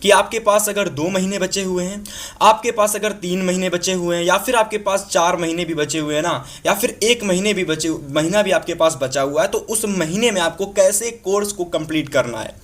कि आपके पास अगर 2 महीने बचे हुए हैं, आपके पास अगर 3 महीने बचे हुए हैं, या फिर आपके पास 4 महीने भी बचे हुए हैं ना, या फिर 1 महीना भी आपके पास बचा हुआ है, तो उस महीने में आपको कैसे कोर्स को कंप्लीट करना है।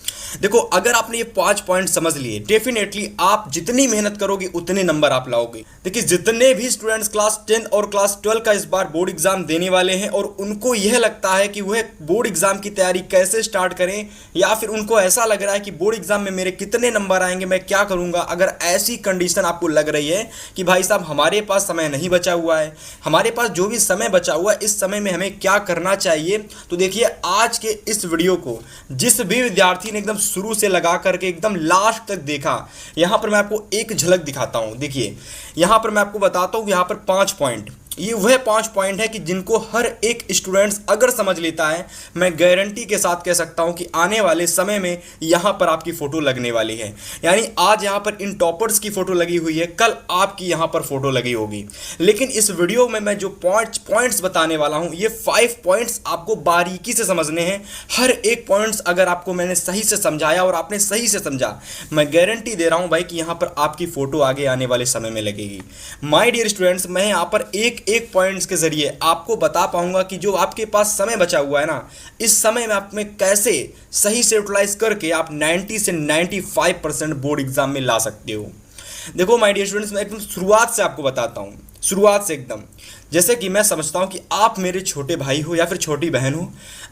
देखो, अगर आपने ये 5 पॉइंट समझ लिए, डेफिनेटली आप जितनी मेहनत करोगे उतने नंबर आप लाओगे। देखिए, जितने भी स्टूडेंट्स क्लास 10 और क्लास 12 का इस बार बोर्ड एग्जाम देने वाले हैं और उनको यह लगता है कि वह बोर्ड एग्जाम की तैयारी कैसे स्टार्ट करें, या फिर उनको ऐसा लग रहा है कि बोर्ड एग्जाम में मेरे कितने नंबर आएंगे, मैं क्या करूंगा, अगर ऐसी कंडीशन आपको लग रही है कि भाई साहब हमारे पास समय नहीं बचा हुआ है, हमारे पास जो भी समय बचा हुआ है इस समय में हमें क्या करना चाहिए, तो देखिए आज के इस वीडियो को जिस भी विद्यार्थी ने एकदम शुरू से लगा करके एकदम लास्ट तक देखा, यहां पर मैं आपको एक झलक दिखाता हूं। देखिए, यहां पर मैं आपको बताता हूं, यहां पर 5 पॉइंट, ये वह 5 पॉइंट है कि जिनको हर एक स्टूडेंट्स अगर समझ लेता है, मैं गारंटी के साथ कह सकता हूं कि आने वाले समय में यहां पर आपकी फोटो लगने वाली है। यानी आज यहां पर इन टॉपर्स की फोटो लगी हुई है, कल आपकी यहां पर फोटो लगी होगी। लेकिन इस वीडियो में मैं जो पॉइंट्स बताने वाला हूं, ये 5 पॉइंट्स आपको बारीकी से समझने हैं। हर एक पॉइंट्स अगर आपको मैंने सही से समझाया और आपने सही से समझा, मैं गारंटी दे रहा हूं भाई कि यहां पर आपकी फोटो आगे आने वाले समय में लगेगी। माय डियर स्टूडेंट्स, मैं यहां पर एक पॉइंट्स के जरिए आपको बता पाऊंगा कि जो आपके पास समय बचा हुआ है ना, इस समय में आप में कैसे सही से यूटिलाइज करके आप 90 से 95% बोर्ड एग्जाम में ला सकते हो। देखो माय डियर स्टूडेंट्स, मैं एकदम शुरुआत से आपको बताता हूँ, शुरुआत से एकदम, जैसे कि मैं समझता हूँ कि आप मेरे छोटे भाई हो या फिर छोटी बहन हो।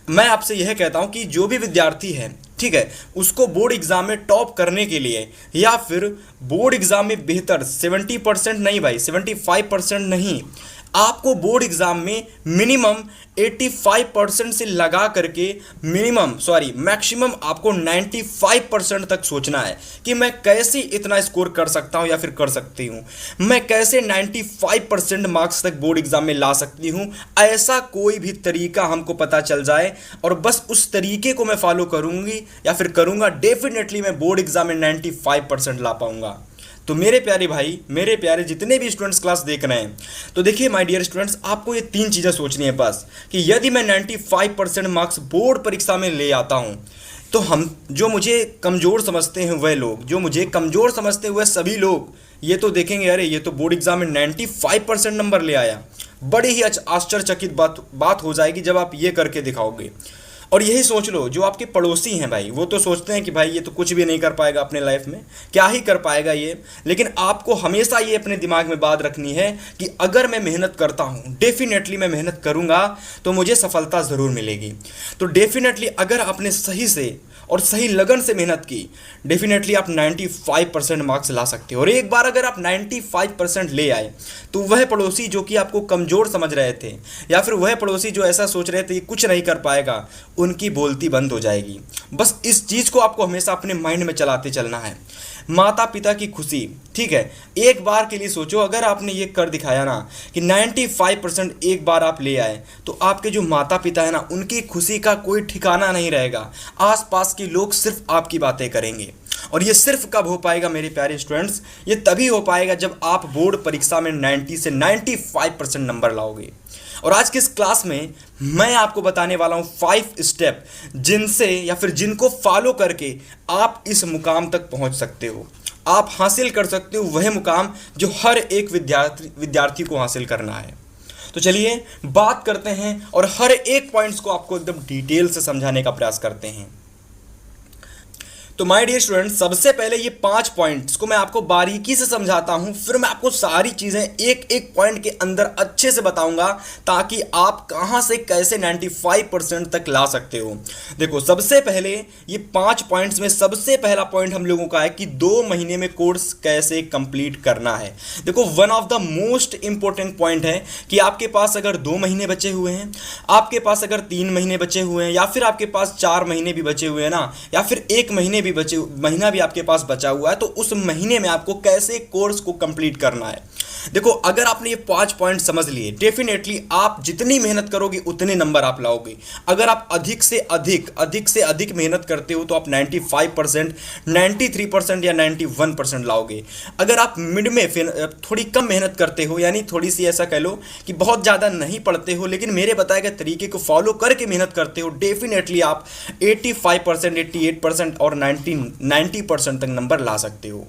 मैं आपसे यह कहता हूँ कि जो भी विद्यार्थी है, ठीक है, उसको बोर्ड एग्जाम में टॉप करने के लिए या फिर बोर्ड एग्जाम में बेहतर 70% नहीं भाई, 75% नहीं, आपको बोर्ड एग्जाम में मिनिमम 85% से लगा करके मैक्सिमम आपको 95% तक सोचना है कि मैं कैसे इतना स्कोर कर सकता हूं या फिर कर सकती हूं, मैं कैसे 95% मार्क्स तक बोर्ड एग्जाम में ला सकती हूं। ऐसा कोई भी तरीका हमको पता चल जाए और बस उस तरीके को मैं फॉलो करूंगी या फिर करूंगा, डेफिनेटली मैं बोर्ड एग्जाम में 95% ला पाऊंगा। तो मेरे प्यारे भाई, मेरे प्यारे जितने भी स्टूडेंट्स क्लास देख रहे हैं, तो देखिए माय डियर स्टूडेंट्स, आपको ये 3 चीज़ें सोचनी है बस, कि यदि मैं 95% मार्क्स बोर्ड परीक्षा में ले आता हूं, तो हम जो मुझे कमज़ोर समझते हैं वह लोग, जो मुझे कमज़ोर समझते हुए सभी लोग ये तो देखेंगे, अरे ये तो बोर्ड एग्जाम में 95% नंबर ले आया। बड़ी ही आश्चर्यचकित बात हो जाएगी जब आप ये करके दिखाओगे। और यही सोच लो, जो आपके पड़ोसी हैं भाई, वो तो सोचते हैं कि भाई ये तो कुछ भी नहीं कर पाएगा अपने लाइफ में, क्या ही कर पाएगा ये। लेकिन आपको हमेशा ये अपने दिमाग में बात रखनी है कि अगर मैं मेहनत करता हूँ, डेफिनेटली मैं मेहनत करूँगा तो मुझे सफलता ज़रूर मिलेगी। तो डेफिनेटली अगर आपने सही से और सही लगन से मेहनत की, डेफिनेटली आप 95% मार्क्स ला सकते हो। और एक बार अगर आप 95% ले आए, तो वह पड़ोसी जो कि आपको कमज़ोर समझ रहे थे, या फिर वह पड़ोसी जो ऐसा सोच रहे थे कि कुछ नहीं कर पाएगा, उनकी बोलती बंद हो जाएगी। बस इस चीज़ को आपको हमेशा अपने माइंड में चलाते चलना है। माता पिता की खुशी, ठीक है, एक बार के लिए सोचो, अगर आपने ये कर दिखाया ना कि 95% एक बार आप ले आए, तो आपके जो माता पिता है ना, उनकी खुशी का कोई ठिकाना नहीं रहेगा। आसपास के लोग सिर्फ आपकी बातें करेंगे। और ये सिर्फ कब हो पाएगा मेरे प्यारे स्टूडेंट्स, ये तभी हो पाएगा जब आप बोर्ड परीक्षा में 90 से 95% नंबर लाओगे। और आज की इस क्लास में मैं आपको बताने वाला हूं 5 स्टेप, जिनसे या फिर जिनको फॉलो करके आप इस मुकाम तक पहुंच सकते हो, आप हासिल कर सकते हो वह मुकाम जो हर एक विद्यार्थी को हासिल करना है। तो चलिए बात करते हैं और हर एक पॉइंट्स को आपको एकदम डिटेल से समझाने का प्रयास करते हैं। तो माय डियर स्टूडेंट्स, सबसे पहले ये 5 पॉइंट्स को मैं आपको बारीकी से समझाता हूं, फिर मैं आपको सारी चीजें एक एक पॉइंट के अंदर अच्छे से बताऊंगा, ताकि आप कहां से कैसे 95% तक ला सकते हो। देखो, सबसे पहले ये 5 पॉइंट्स में सबसे पहला पॉइंट हम लोगों का है कि 2 महीने में कोर्स कैसे कंप्लीट करना है। देखो, one of the most important point है कि आपके पास अगर 2 महीने बचे हुए हैं, आपके पास अगर 3 महीने बचे हुए हैं, या फिर आपके पास 4 महीने भी बचे हुए हैं ना, या फिर 1 महीना भी आपके पास बचा हुआ है, तो उस महीने में आपको कैसे कोर्स को कंप्लीट करना है। देखो, अगर आपने ये 5 पॉइंट समझ लिए, डेफिनेटली आप जितनी मेहनत करोगे उतने नंबर आप लाओगे। अगर आप अधिक से अधिक मेहनत करते हो तो आप 95%, 93% या 91% लाओगे। अगर आप मिड में फिर थोड़ी कम मेहनत करते हो, यानी थोड़ी सी ऐसा कह लो कि बहुत ज़्यादा नहीं पढ़ते हो लेकिन मेरे बताए गए तरीके को फॉलो करके मेहनत करते हो, डेफिनेटली आप 85%, 88% और 90% तक नंबर ला सकते हो।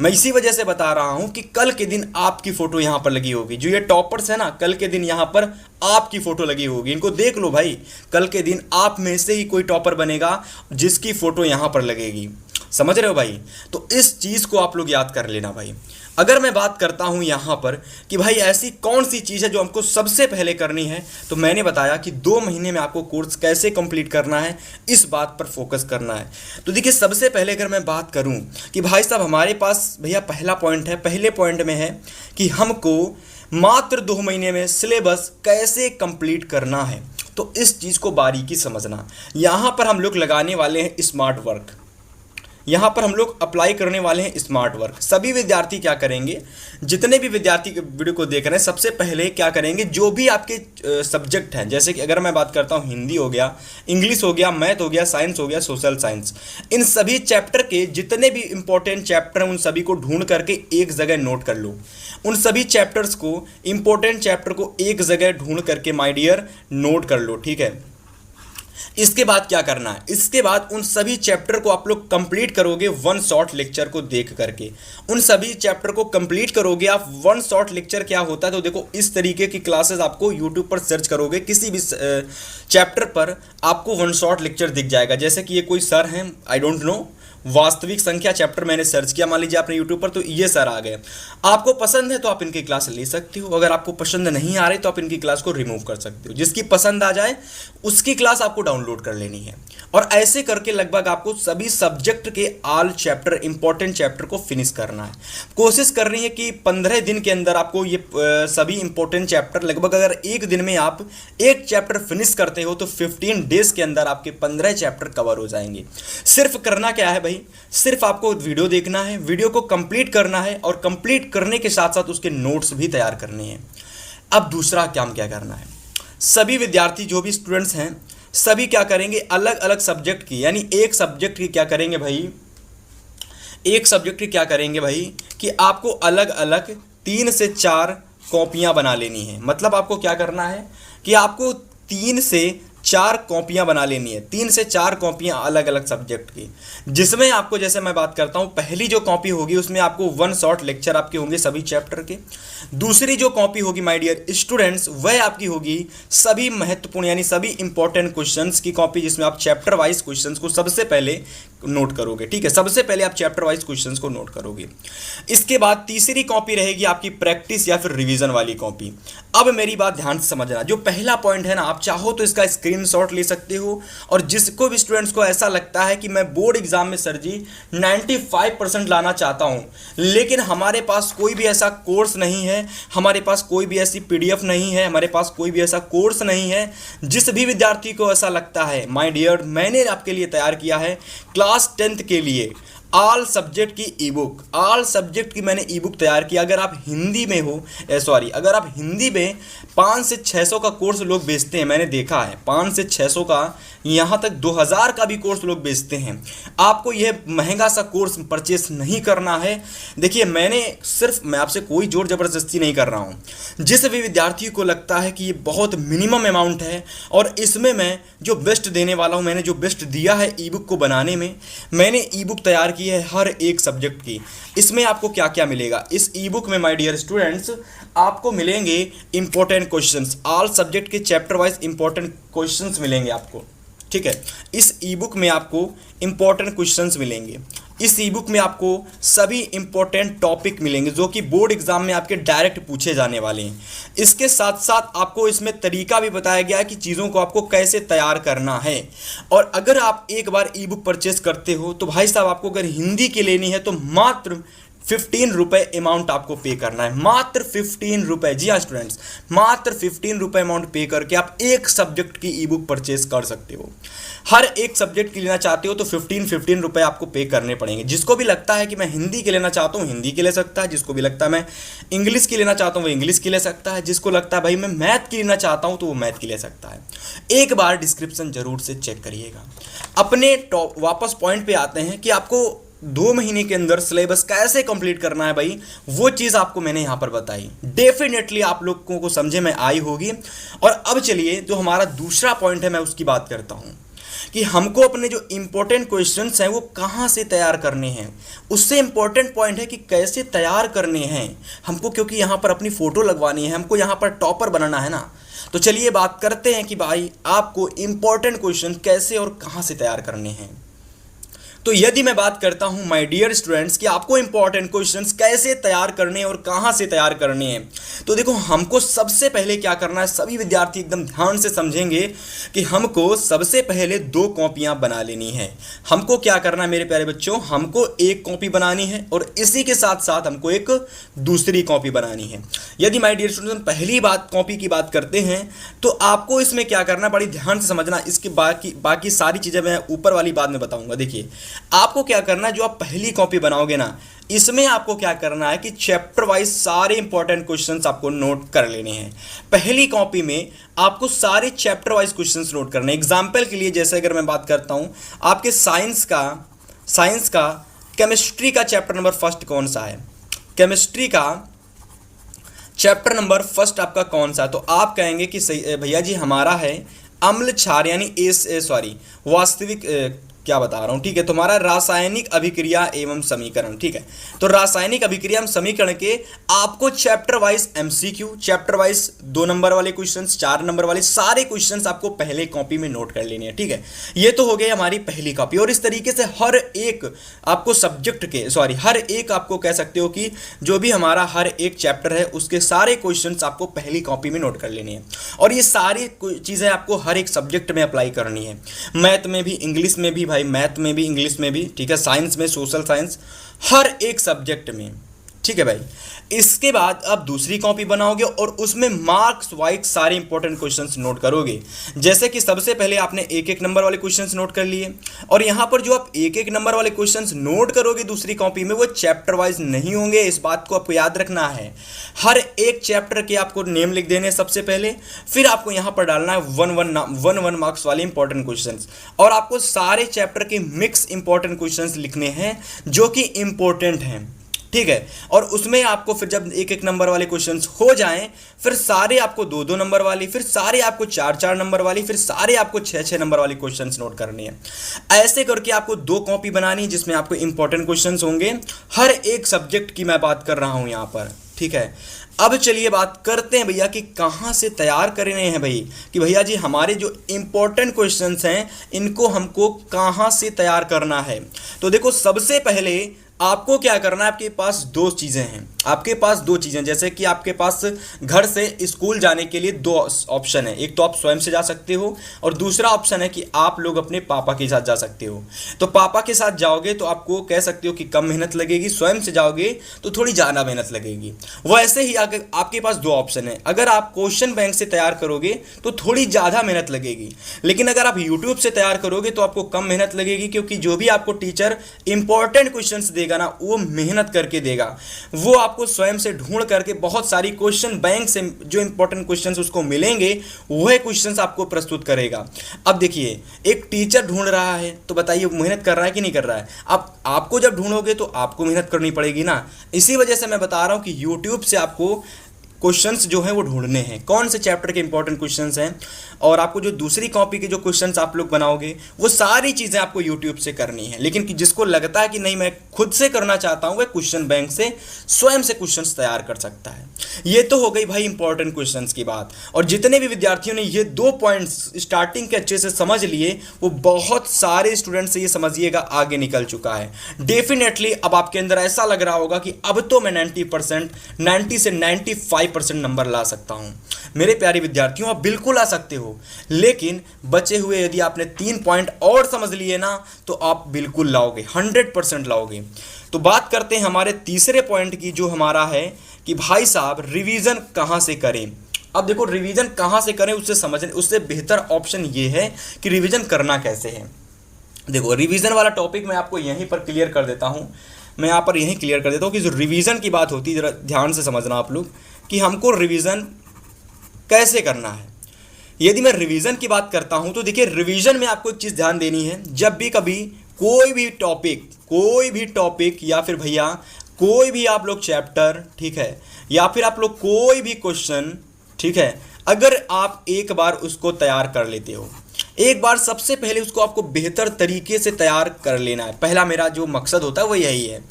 मैं इसी वजह से बता रहा हूं कि कल के दिन आपकी फोटो यहां पर लगी होगी। जो ये टॉपर्स है ना, कल के दिन यहां पर आपकी फोटो लगी होगी, इनको देख लो भाई। कल के दिन आप में से ही कोई टॉपर बनेगा जिसकी फोटो यहां पर लगेगी। समझ रहे हो भाई? तो इस चीज को आप लोग याद कर लेना भाई। अगर मैं बात करता हूं यहां पर कि भाई ऐसी कौन सी चीज़ है जो हमको सबसे पहले करनी है, तो मैंने बताया कि 2 महीने में आपको कोर्स कैसे कंप्लीट करना है, इस बात पर फोकस करना है। तो देखिए, सबसे पहले अगर मैं बात करूं कि भाई साहब हमारे पास भैया पहला पॉइंट है, पहले पॉइंट में है कि हमको मात्र 2 महीने में सिलेबस कैसे कंप्लीट करना है। तो इस चीज़ को बारीकी समझना। यहाँ पर हम लोग लगाने वाले हैं स्मार्ट वर्क, यहाँ पर हम लोग अप्लाई करने वाले हैं स्मार्ट वर्क। सभी विद्यार्थी क्या करेंगे, जितने भी विद्यार्थी वीडियो को देख रहे हैं, सबसे पहले क्या करेंगे, जो भी आपके सब्जेक्ट हैं, जैसे कि अगर मैं बात करता हूँ हिंदी हो गया, इंग्लिश हो गया, मैथ हो गया, साइंस हो गया, सोशल साइंस, इन सभी चैप्टर के जितने भी इंपॉर्टेंट चैप्टर हैं उन सभी को ढूंढ करके एक जगह नोट कर लो। उन सभी चैप्टर्स को, इंपॉर्टेंट चैप्टर को एक जगह ढूंढ करके माय डियर नोट कर लो, ठीक है। इसके बाद क्या करना है, इसके बाद उन सभी चैप्टर को आप लोग कंप्लीट करोगे वन शॉट लेक्चर को देख करके। उन सभी चैप्टर को कंप्लीट करोगे आप। वन शॉट लेक्चर क्या होता है, तो देखो इस तरीके की क्लासेस आपको यूट्यूब पर सर्च करोगे, किसी भी चैप्टर पर आपको वन शॉट लेक्चर दिख जाएगा। जैसे कि ये कोई सर हैं, आई डोंट नो, वास्तविक संख्या चैप्टर मैंने सर्च किया मान लीजिए आपने यूट्यूब पर, तो ये सर आ गए। आपको पसंद है तो आप इनकी क्लास ले सकते हो, अगर आपको पसंद नहीं आ रही तो आप इनकी क्लास को रिमूव कर सकते हो। जिसकी पसंद आ जाए उसकी क्लास आपको डाउनलोड कर लेनी है। और ऐसे करके लगभग आपको सभी सब्जेक्ट के ऑल चैप्टर, इंपॉर्टेंट चैप्टर को फिनिश करना है। कोशिश कर रही है कि 15 दिन के अंदर आपको ये सभी इंपॉर्टेंट चैप्टर, लगभग अगर एक दिन में आप एक चैप्टर फिनिश करते हो तो 15 डेज के अंदर आपके 15 चैप्टर कवर हो जाएंगे। सिर्फ करना क्या है भाई, सिर्फ आपको वीडियो देखना है, वीडियो को कंप्लीट करना है और कंप्लीट करने के साथ साथ उसके नोट्स भी तैयार करने हैं। अब दूसरा काम क्या करना है, सभी विद्यार्थी जो भी स्टूडेंट्स हैं सभी क्या करेंगे, अलग अलग सब्जेक्ट की, यानी एक सब्जेक्ट की क्या करेंगे भाई, एक सब्जेक्ट की क्या करेंगे भाई कि आपको अलग अलग 3 से 4 कॉपियां बना लेनी है। मतलब आपको क्या करना है कि आपको 3 से 4 कॉपियां बना लेनी है, 3 से 4 कॉपियां अलग अलग सब्जेक्ट की, जिसमें आपको, जैसे मैं बात करता हूं, पहली जो कॉपी होगी उसमें आपको वन शॉट लेक्चर आपके होंगे सभी चैप्टर के। दूसरी जो कॉपी होगी माय डियर स्टूडेंट्स, वह आपकी होगी सभी महत्वपूर्ण यानी सभी इंपॉर्टेंट क्वेश्चंस की कॉपी, जिसमें आप चैप्टर वाइज क्वेश्चंस को सबसे पहले नोट करोगे, ठीक है। सबसे पहले आप चैप्टर वाइज क्वेश्चंस को नोट करोगे। इसके बाद तीसरी कॉपी रहेगी आपकी प्रैक्टिस या फिर रिवीजन वाली कॉपी। अब मेरी बात ध्यान से समझना, जो पहला पॉइंट है ना, आप चाहो तो इसका स्क्रीनशॉट ले सकते हो, और जिसको भी स्टूडेंट्स को ऐसा लगता है कि मैं बोर्ड एग्जाम में सर जी 95% लाना चाहता हूं, लेकिन हमारे पास कोई भी ऐसा कोर्स नहीं है, हमारे पास कोई भी ऐसी पीडीएफ नहीं है, हमारे पास कोई भी ऐसा कोर्स नहीं है, जिस भी विद्यार्थी को ऐसा लगता है, माय डियर मैंने आपके लिए तैयार किया है क्लास 10th के लिए ऑल सब्जेक्ट की ई बुक, ऑल सब्जेक्ट की मैंने ई बुक तैयार किया। अगर आप हिंदी में हो, अगर आप हिंदी में 500 से 600 का कोर्स लोग बेचते हैं, मैंने देखा है 500 से 600 का, यहाँ तक 2000 का भी कोर्स लोग बेचते हैं। आपको यह महंगा सा कोर्स परचेस नहीं करना है। देखिए, मैं आपसे कोई जोर ज़बरदस्ती नहीं कर रहा हूँ। जिस भी विद्यार्थी को लगता है कि ये बहुत मिनिमम अमाउंट है और इसमें मैं जो बेस्ट देने वाला हूँ, मैंने जो बेस्ट दिया है ई बुक को बनाने में, मैंने ई बुक तैयार की है हर एक सब्जेक्ट की। इसमें आपको क्या क्या मिलेगा, इस ई बुक में माय डियर स्टूडेंट्स आपको मिलेंगे इंपॉर्टेंट क्वेश्चंस, ऑल सब्जेक्ट के चैप्टर वाइज इंपॉर्टेंट क्वेश्चंस मिलेंगे आपको, ठीक है। इस ई बुक में आपको इंपॉर्टेंट क्वेश्चंस मिलेंगे। इस ई बुक में आपको सभी इंपॉर्टेंट टॉपिक मिलेंगे जो कि बोर्ड एग्जाम में आपके डायरेक्ट पूछे जाने वाले हैं। इसके साथ साथ आपको इसमें तरीका भी बताया गया है कि चीज़ों को आपको कैसे तैयार करना है। और अगर आप एक बार ई बुक परचेज करते हो तो भाई साहब, आपको अगर हिंदी की लेनी है तो मात्र 15 रुपये अमाउंट आपको पे करना है, मात्र 15 रुपये। जी हाँ स्टूडेंट्स, मात्र 15 रुपये अमाउंट पे करके आप एक सब्जेक्ट की ई बुक परचेज कर सकते हो। हर एक सब्जेक्ट की लेना चाहते हो तो 15 रुपए आपको पे करने पड़ेंगे। जिसको भी लगता है कि मैं हिंदी के लेना चाहता हूँ हिंदी के ले सकता है, जिसको भी लगता है मैं इंग्लिश की लेना चाहता हूँ वो इंग्लिश की ले सकता है, जिसको लगता है भाई मैं मैथ की लेना चाहता हूँ तो वो मैथ की ले सकता है। एक बार डिस्क्रिप्शन जरूर से चेक करिएगा। अपने टॉप वापस पॉइंट पे आते हैं कि आपको 2 महीने के अंदर सिलेबस कैसे कंप्लीट करना है भाई, वो चीज़ आपको मैंने यहाँ पर बताई। डेफिनेटली आप लोगों को समझे में आई होगी। और अब चलिए जो हमारा दूसरा पॉइंट है मैं उसकी बात करता हूँ कि हमको अपने जो इंपॉर्टेंट क्वेश्चंस हैं वो कहाँ से तैयार करने हैं। उससे इंपॉर्टेंट पॉइंट है कि कैसे तैयार करने हैं हमको, क्योंकि यहाँ पर अपनी फ़ोटो लगवानी है, हमको यहाँ पर टॉपर बनाना है ना। तो चलिए बात करते हैं कि भाई आपको इंपॉर्टेंट क्वेश्चन कैसे और कहाँ से तैयार करने हैं। तो यदि मैं बात करता हूं माय डियर स्टूडेंट्स कि आपको इंपॉर्टेंट क्वेश्चंस कैसे तैयार करने हैं और कहां से तैयार करने हैं, तो देखो हमको सबसे पहले क्या करना है, सभी विद्यार्थी एकदम ध्यान से समझेंगे कि हमको सबसे पहले 2 कॉपियां बना लेनी है। हमको क्या करना है मेरे प्यारे बच्चों, हमको एक कॉपी बनानी है और इसी के साथ साथ हमको एक दूसरी कॉपी बनानी है। यदि माय डियर स्टूडेंट्स पहली बात कॉपी की बात करते हैं तो आपको इसमें क्या करना, बड़ी ध्यान से समझना। इसके बाकी सारी चीज़ें मैं ऊपर वाली बात में बताऊंगा। देखिए आपको क्या करना है, जो आप पहली कॉपी बनाओगे ना, इसमें आपको क्या करना है कि चैप्टर वाइज सारे इंपॉर्टेंट क्वेश्चंस आपको नोट कर लेने हैं। पहली कॉपी में आपको सारे चैप्टर वाइज क्वेश्चंस नोट करने हैं। एग्जाम्पल के लिए जैसे अगर मैं बात करता हूं आपके साइंस का केमिस्ट्री का चैप्टर नंबर फर्स्ट कौन सा है, केमिस्ट्री का चैप्टर नंबर फर्स्ट आपका कौन सा है, तो आप कहेंगे कि सही भैया जी हमारा है अम्ल क्षार यानी वास्तविक क्या बता रहा हूँ, ठीक है, तुम्हारा रासायनिक अभिक्रिया एवं समीकरण। ठीक है, तो रासायनिक अभिक्रिया एवं समीकरण के आपको chapter wise MCQ, chapter wise 2 number वाले क्वेश्चंस, 4 नंबर वाले सारे क्वेश्चंस आपको पहले कॉपी में नोट कर लेने हैं। ठीक है, ये तो हो गई हमारी पहली कॉपी। और इस तरीके से हर एक आपको सब्जेक्ट के हर एक आपको कह सकते हो कि जो भी हमारा हर एक चैप्टर है उसके सारे क्वेश्चंस आपको पहली कॉपी में नोट कर लेने हैं। और ये सारी चीज़ें आपको हर एक सब्जेक्ट में अप्लाई करनी है, मैथ में भी, इंग्लिश में भी भाई, मैथ में भी, इंग्लिश में भी, ठीक है, साइंस में, सोशल साइंस, हर एक सब्जेक्ट में। ठीक है भाई, इसके बाद आप दूसरी कॉपी बनाओगे और उसमें मार्क्स वाइज सारे इंपॉर्टेंट क्वेश्चंस नोट करोगे। जैसे कि सबसे पहले आपने 1-1 नंबर वाले क्वेश्चंस नोट कर लिए, और यहां पर जो आप 1-1 नंबर वाले क्वेश्चंस नोट करोगे दूसरी कॉपी में वो चैप्टर वाइज नहीं होंगे। इस बात को आपको याद रखना है। हर एक चैप्टर के आपको नेम लिख देने सबसे पहले, फिर आपको यहां पर डालना है 1-1 मार्क्स वाले इंपॉर्टेंट क्वेश्चंस, और आपको सारे चैप्टर के मिक्स इंपॉर्टेंट क्वेश्चंस लिखने हैं जो कि इंपॉर्टेंट हैं। ठीक है, और उसमें आपको फिर जब 1-1 नंबर वाले क्वेश्चंस हो जाएं, फिर सारे आपको 2-2 नंबर वाली, फिर सारे आपको 4-4 नंबर वाली, फिर सारे आपको 6-6 नंबर वाली क्वेश्चंस नोट करने हैं। ऐसे करके आपको 2 कॉपी बनानी जिसमें आपको इंपॉर्टेंट क्वेश्चंस होंगे, हर एक सब्जेक्ट की मैं बात कर रहा हूं यहां पर। ठीक है, अब चलिए बात करते हैं भैया कि कहाँ से तैयार करने हैं भाई, कि भैया जी हमारे जो इंपॉर्टेंट क्वेश्चंस हैं इनको हमको कहाँ से तैयार करना है। तो देखो सबसे पहले आपको क्या करना है, आपके पास 2 चीज़ें हैं, आपके पास 2 चीज़ें, जैसे कि आपके पास घर से स्कूल जाने के लिए 2 ऑप्शन है। एक तो आप स्वयं से जा सकते हो और दूसरा ऑप्शन है कि आप लोग अपने पापा के साथ जा सकते हो। तो पापा के साथ जाओगे तो आपको कह सकते हो कि कम मेहनत लगेगी, स्वयं से जाओगे तो थोड़ी ज़्यादा मेहनत लगेगी। वैसे ही आपके पास 2 ऑप्शन है। अगर आप क्वेश्चन बैंक से तैयार करोगे तो थोड़ी ज़्यादा मेहनत लगेगी, लेकिन अगर आप यूट्यूब से तैयार करोगे तो आपको कम मेहनत लगेगी, क्योंकि जो भी आपको टीचर इंपॉर्टेंट क्वेश्चन देगा ना वो मेहनत करके देगा। वो आपको स्वयं से ढूंढ करके बहुत सारी क्वेश्चन बैंक से जो इंपॉर्टेंट क्वेश्चंस उसको मिलेंगे वह क्वेश्चंस आपको प्रस्तुत करेगा। अब देखिए एक टीचर ढूंढ रहा है तो बताइए मेहनत कर रहा है कि नहीं कर रहा है। अब आपको जब ढूंढोगे तो आपको मेहनत करनी पड़ेगी ना। इसी वजह से मैं बता रहा हूं कि यूट्यूब से आपको क्वेश्चंस जो हैं वो ढूंढने हैं, कौन से चैप्टर के इंपॉर्टेंट क्वेश्चंस हैं, और आपको जो दूसरी कॉपी के जो क्वेश्चंस आप लोग बनाओगे वो सारी चीज़ें आपको यूट्यूब से करनी है। लेकिन कि जिसको लगता है कि नहीं मैं खुद से करना चाहता हूं वह क्वेश्चन बैंक से स्वयं से क्वेश्चंस तैयार कर सकता है। ये तो हो गई भाई इंपॉर्टेंट क्वेश्चंस की बात। और जितने भी विद्यार्थियों ने ये 2 पॉइंट्स स्टार्टिंग के अच्छे से समझ लिए वो बहुत सारे स्टूडेंट से ये समझिएगा आगे निकल चुका है। डेफिनेटली अब आपके अंदर ऐसा लग रहा होगा कि अब तो मैं 90 से 95% नंबर ला सकता हूं। मेरे प्यारे विद्यार्थियों आप बिल्कुल आ सकते हो, लेकिन बचे हुए यदि आपने 3 पॉइंट और समझ लिए ना तो आप बिल्कुल लाओगे, 100% लाओगे। तो बात करते हैं हमारे तीसरे पॉइंट की, जो हमारा है कि भाई साहब रिवीजन कहां से करें। अब देखो रिवीजन कहाँ से करें उससे समझने, उससे बेहतर ऑप्शन ये है कि रिवीजन करना कैसे है। देखो रिवीजन वाला टॉपिक मैं आपको यहीं पर क्लियर कर देता हूँ, मैं यहाँ पर यहीं क्लियर कर देता हूँ कि जो रिवीजन की बात होती है, ज़रा ध्यान से समझना आप लोग कि हमको रिवीजन कैसे करना है। यदि मैं रिवीजन की बात करता हूँ तो देखिए रिवीजन में आपको एक चीज़ ध्यान देनी है, जब भी कभी कोई भी टॉपिक या फिर भैया कोई भी आप लोग चैप्टर, ठीक है, या फिर आप लोग कोई भी क्वेश्चन, ठीक है, अगर आप एक बार उसको तैयार कर लेते हो, एक बार सबसे पहले उसको आपको बेहतर तरीके से तैयार कर लेना है। पहला मेरा जो मकसद होता है वो यही है।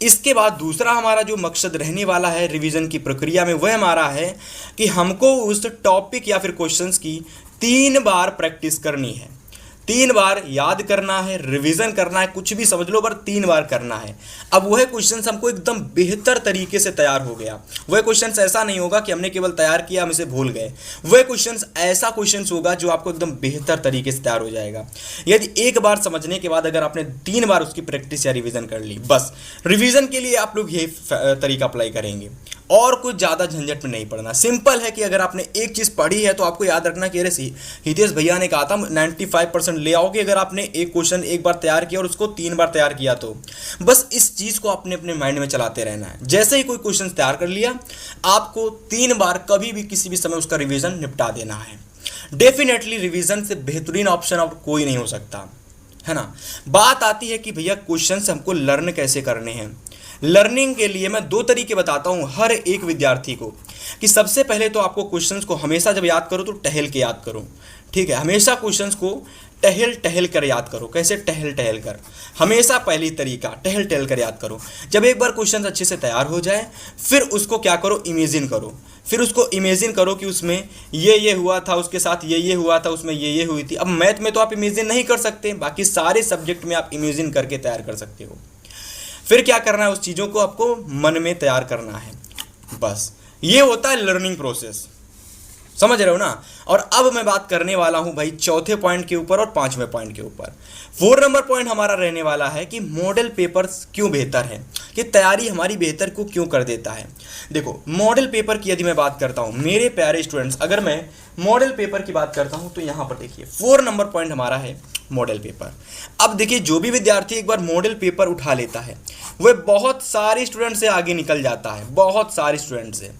इसके बाद दूसरा हमारा जो मकसद रहने वाला है रिवीजन की प्रक्रिया में, वह हमारा है कि हमको उस टॉपिक या फिर क्वेश्चंस की 3 बार प्रैक्टिस करनी है, 3 बार याद करना है, रिवीजन करना है, कुछ भी समझ लो पर 3 बार करना है। अब वह क्वेश्चंस हमको एकदम बेहतर तरीके से तैयार हो गया। वह क्वेश्चंस ऐसा नहीं होगा कि हमने केवल तैयार किया हम इसे भूल गए। वह क्वेश्चंस ऐसा क्वेश्चंस होगा जो आपको एकदम बेहतर तरीके से तैयार हो जाएगा। यदि एक बार समझने के बाद अगर आपने 3 बार उसकी प्रैक्टिस या रिवीजन कर ली, बस रिवीजन के लिए आप लोग ये तरीका अप्लाई करेंगे और कुछ ज़्यादा झंझट में नहीं पड़ना। सिंपल है कि अगर आपने एक चीज़ पढ़ी है तो आपको याद रखना कि अरे हितेश भैया ने कहा था 95% ले आओगे अगर आपने एक क्वेश्चन एक बार तैयार किया और उसको 3 बार तैयार किया तो। बस इस चीज़ को अपने अपने माइंड में चलाते रहना है। जैसे ही कोई क्वेश्चन तैयार कर लिया, आपको 3 बार कभी भी किसी भी समय उसका रिविजन निपटा देना है। डेफिनेटली रिविजन से बेहतरीन ऑप्शन और कोई नहीं हो सकता, है ना। बात आती है कि भैया क्वेश्चन हमको लर्न कैसे करने हैं। लर्निंग के लिए मैं 2 तरीके बताता हूं हर एक विद्यार्थी को, कि सबसे पहले तो आपको क्वेश्चंस को हमेशा जब याद करो तो टहल के याद करो, ठीक है। हमेशा क्वेश्चंस को टहल कर याद करो। कैसे? टहल कर। हमेशा पहली तरीका टहल कर याद करो। जब एक बार क्वेश्चन अच्छे से तैयार हो जाए, फिर उसको क्या करो, इमेजिन करो। फिर उसको इमेजिन करो कि उसमें ये हुआ था, उसके साथ ये हुआ था, उसमें ये हुई थी। अब मैथ में तो आप इमेजिन नहीं कर सकते, बाकी सारे सब्जेक्ट में आप इमेजिन करके तैयार कर सकते हो। फिर क्या करना है, उस चीज़ों को आपको मन में तैयार करना है। बस ये होता है लर्निंग प्रोसेस, समझ रहे हो ना। और अब मैं बात करने वाला हूं भाई चौथे पॉइंट के ऊपर और 5वें पॉइंट के ऊपर। 4 नंबर पॉइंट हमारा रहने वाला है कि मॉडल पेपर्स क्यों बेहतर है, कि तैयारी हमारी बेहतर को क्यों कर देता है। देखो मॉडल पेपर की यदि मैं बात करता हूं मेरे प्यारे स्टूडेंट्स, अगर मैं मॉडल पेपर की बात करता हूं तो यहां पर देखिए 4 नंबर पॉइंट हमारा है मॉडल पेपर। अब देखिए जो भी विद्यार्थी एक बार मॉडल पेपर उठा लेता है वह बहुत सारे स्टूडेंट से आगे निकल जाता है, बहुत सारे स्टूडेंट से।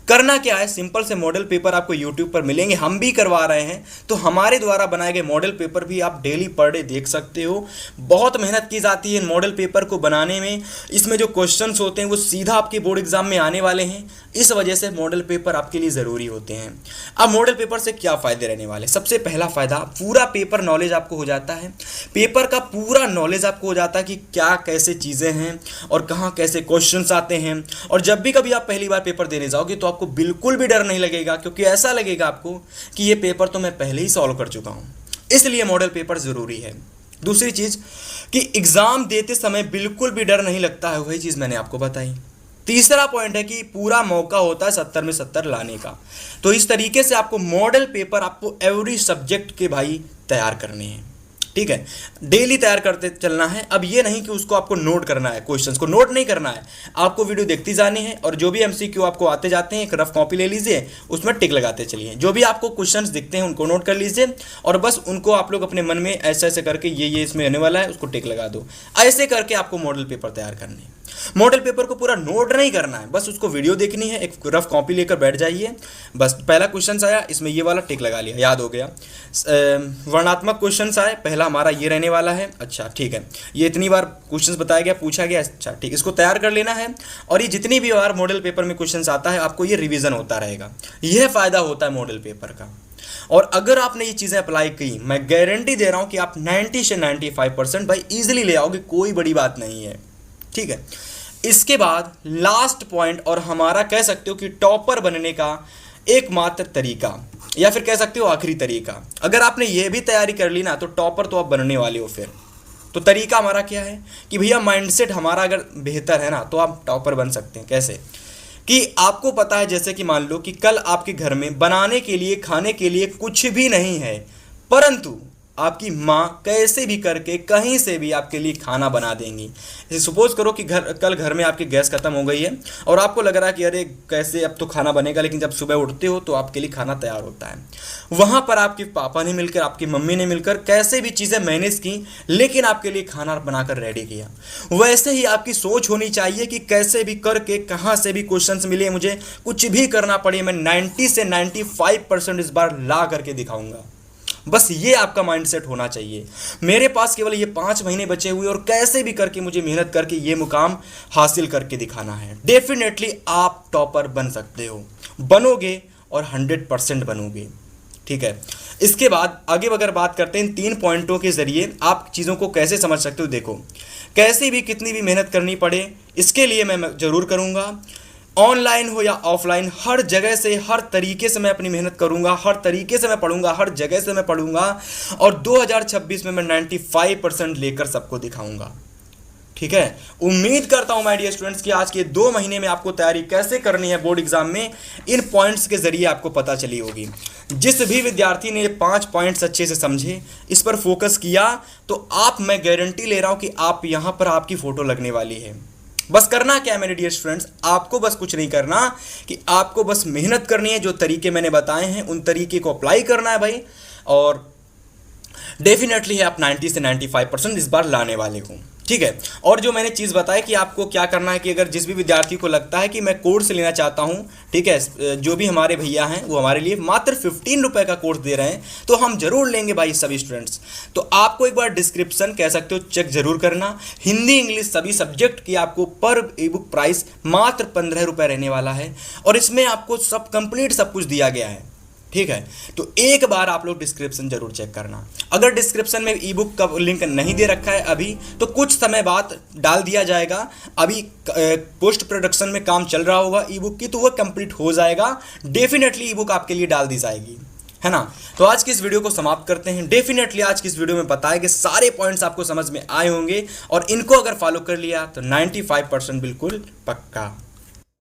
करना क्या है, सिंपल से मॉडल पेपर आपको YouTube पर मिलेंगे, हम भी करवा रहे हैं, तो हमारे द्वारा बनाए गए मॉडल पेपर भी आप डेली पर डे देख सकते हो। बहुत मेहनत की जाती है मॉडल पेपर को बनाने में। इसमें जो क्वेश्चंस होते हैं वो सीधा आपके बोर्ड एग्जाम में आने वाले हैं, इस वजह से मॉडल पेपर आपके लिए ज़रूरी होते हैं। अब मॉडल पेपर से क्या फ़ायदे रहने वाले, सबसे पहला फ़ायदा पूरा पेपर नॉलेज आपको हो जाता है। पेपर का पूरा नॉलेज आपको हो जाता है कि क्या कैसे चीज़ें हैं और कहाँ कैसे क्वेश्चंस आते हैं। और जब भी कभी आप पहली बार पेपर देने जाओगे तो आपको बिल्कुल भी डर नहीं लगेगा, क्योंकि ऐसा लगेगा आपको कि ये पेपर तो मैं पहले ही सॉल्व कर चुका हूँ। इसलिए मॉडल पेपर ज़रूरी है। दूसरी चीज़ कि एग्ज़ाम देते समय बिल्कुल भी डर नहीं लगता है, वही चीज़ मैंने आपको बताई। तीसरा पॉइंट है कि पूरा मौका होता है 70 में 70 लाने का। तो इस तरीके से आपको मॉडल पेपर आपको एवरी सब्जेक्ट के भाई तैयार करने हैं, ठीक है, डेली तैयार करते चलना है। अब ये नहीं कि उसको आपको नोट करना है, क्वेश्चंस को नोट नहीं करना है, आपको वीडियो देखती जानी है और जो भी MCQ आपको आते जाते हैं एक रफ कॉपी ले लीजिए, उसमें टिक लगाते चलिए। जो भी आपको क्वेश्चंस दिखते हैं उनको नोट कर लीजिए और बस उनको आप लोग अपने मन में ऐसे ऐसे करके ये इसमें रहने वाला है उसको टिक लगा दो। ऐसे करके आपको मॉडल पेपर तैयार करने हैं। मॉडल पेपर को पूरा नोट नहीं करना है, बस उसको वीडियो देखनी है, एक रफ कॉपी लेकर बैठ जाइए। बस पहला क्वेश्चन आया, इसमें ये वाला टिक लगा लिया, याद हो गया। वर्णात्मक क्वेश्चन आए, पहला हमारा ये रहने वाला है, अच्छा ठीक है, ये इतनी बार क्वेश्चन बताया गया, पूछा गया, अच्छा ठीक, इसको तैयार कर लेना है। और ये जितनी भी बार मॉडल पेपर में क्वेश्चन आता है आपको ये रिविजन होता रहेगा। यह फ़ायदा होता है मॉडल पेपर का। और अगर आपने ये चीज़ें अप्लाई की, मैं गारंटी दे रहा हूँ कि आप 90 से 95% भाई ईजिली ले आओगे, कोई बड़ी बात नहीं है, ठीक है। इसके बाद लास्ट पॉइंट और हमारा कह सकते हो कि टॉपर बनने का एकमात्र तरीका, या फिर कह सकते हो आखिरी तरीका, अगर आपने ये भी तैयारी कर ली ना तो टॉपर तो आप बनने वाले हो। फिर तो तरीका हमारा क्या है कि भैया माइंडसेट हमारा अगर बेहतर है ना तो आप टॉपर बन सकते हैं। कैसे? कि आपको पता है, जैसे कि मान लो कि कल आपके घर में बनाने के लिए, खाने के लिए कुछ भी नहीं है, परंतु आपकी माँ कैसे भी करके कहीं से भी आपके लिए खाना बना देंगी। जैसे सपोज करो कि कल घर में आपकी गैस खत्म हो गई है और आपको लग रहा है कि अरे कैसे अब तो खाना बनेगा, लेकिन जब सुबह उठते हो तो आपके लिए खाना तैयार होता है। वहाँ पर आपके पापा ने मिलकर, आपकी मम्मी ने मिलकर कैसे भी चीज़ें मैनेज की, लेकिन आपके लिए खाना बनाकर रेडी किया। वैसे ही आपकी सोच होनी चाहिए कि कैसे भी करके, कहाँ से भी क्वेश्चंस मिले, मुझे कुछ भी करना पड़े, मैं 90 से 95% इस बार ला करके दिखाऊंगा। बस ये आपका माइंडसेट होना चाहिए। मेरे पास केवल ये 5 महीने बचे हुए और कैसे भी करके मुझे मेहनत करके ये मुकाम हासिल करके दिखाना है। डेफिनेटली आप टॉपर बन सकते हो, बनोगे और 100% बनोगे। ठीक है, इसके बाद आगे अगर बात करते हैं 3 पॉइंटों के जरिए आप चीज़ों को कैसे समझ सकते हो। देखो, कैसे भी कितनी भी मेहनत करनी पड़े, इसके लिए मैं ज़रूर करूँगा। ऑनलाइन हो या ऑफलाइन, हर जगह से, हर तरीके से मैं अपनी मेहनत करूंगा, हर तरीके से मैं पढ़ूंगा, हर जगह से मैं पढ़ूंगा और 2026 में मैं 95% लेकर सबको दिखाऊंगा। ठीक है, उम्मीद करता हूं माय डियर स्टूडेंट्स कि आज के 2 महीने में आपको तैयारी कैसे करनी है बोर्ड एग्जाम में, इन पॉइंट्स के जरिए आपको पता चली होगी। जिस भी विद्यार्थी ने ये 5 पॉइंट्स अच्छे से समझे, इस पर फोकस किया, तो मैं गारंटी ले रहा हूं कि आप यहां पर आपकी फोटो लगने वाली है। बस करना क्या है मेरे डियर स्टूडेंट्स, आपको बस कुछ नहीं करना कि आपको बस मेहनत करनी है। जो तरीके मैंने बताए हैं उन तरीके को अप्लाई करना है भाई, और डेफिनेटली है आप 90 से 95% इस बार लाने वाले हो। ठीक है, और जो मैंने चीज़ बताई कि आपको क्या करना है कि अगर जिस भी विद्यार्थी को लगता है कि मैं कोर्स लेना चाहता हूं, ठीक है, जो भी हमारे भैया हैं वो हमारे लिए मात्र 15 रुपये का कोर्स दे रहे हैं, तो हम जरूर लेंगे भाई सभी स्टूडेंट्स। तो आपको एक बार डिस्क्रिप्शन कह सकते हो चेक जरूर करना। हिंदी इंग्लिश सभी सब्जेक्ट की आपको पर ई बुक प्राइस मात्र 15 रुपये रहने वाला है, और इसमें आपको सब कंप्लीट सब कुछ दिया गया है। ठीक है, तो एक बार आप लोग डिस्क्रिप्शन जरूर चेक करना। अगर डिस्क्रिप्शन में ई बुक का लिंक नहीं दे रखा है अभी, तो कुछ समय बाद डाल दिया जाएगा। अभी पोस्ट प्रोडक्शन में काम चल रहा होगा ई बुक की, तो वह कंप्लीट हो जाएगा। डेफिनेटली ई बुक आपके लिए डाल दी जाएगी, है ना। तो आज की इस वीडियो को समाप्त करते हैं। डेफिनेटली आज की इस वीडियो में बताए गए सारे पॉइंट्स आपको समझ में आए होंगे, और इनको अगर फॉलो कर लिया तो 95% बिल्कुल पक्का।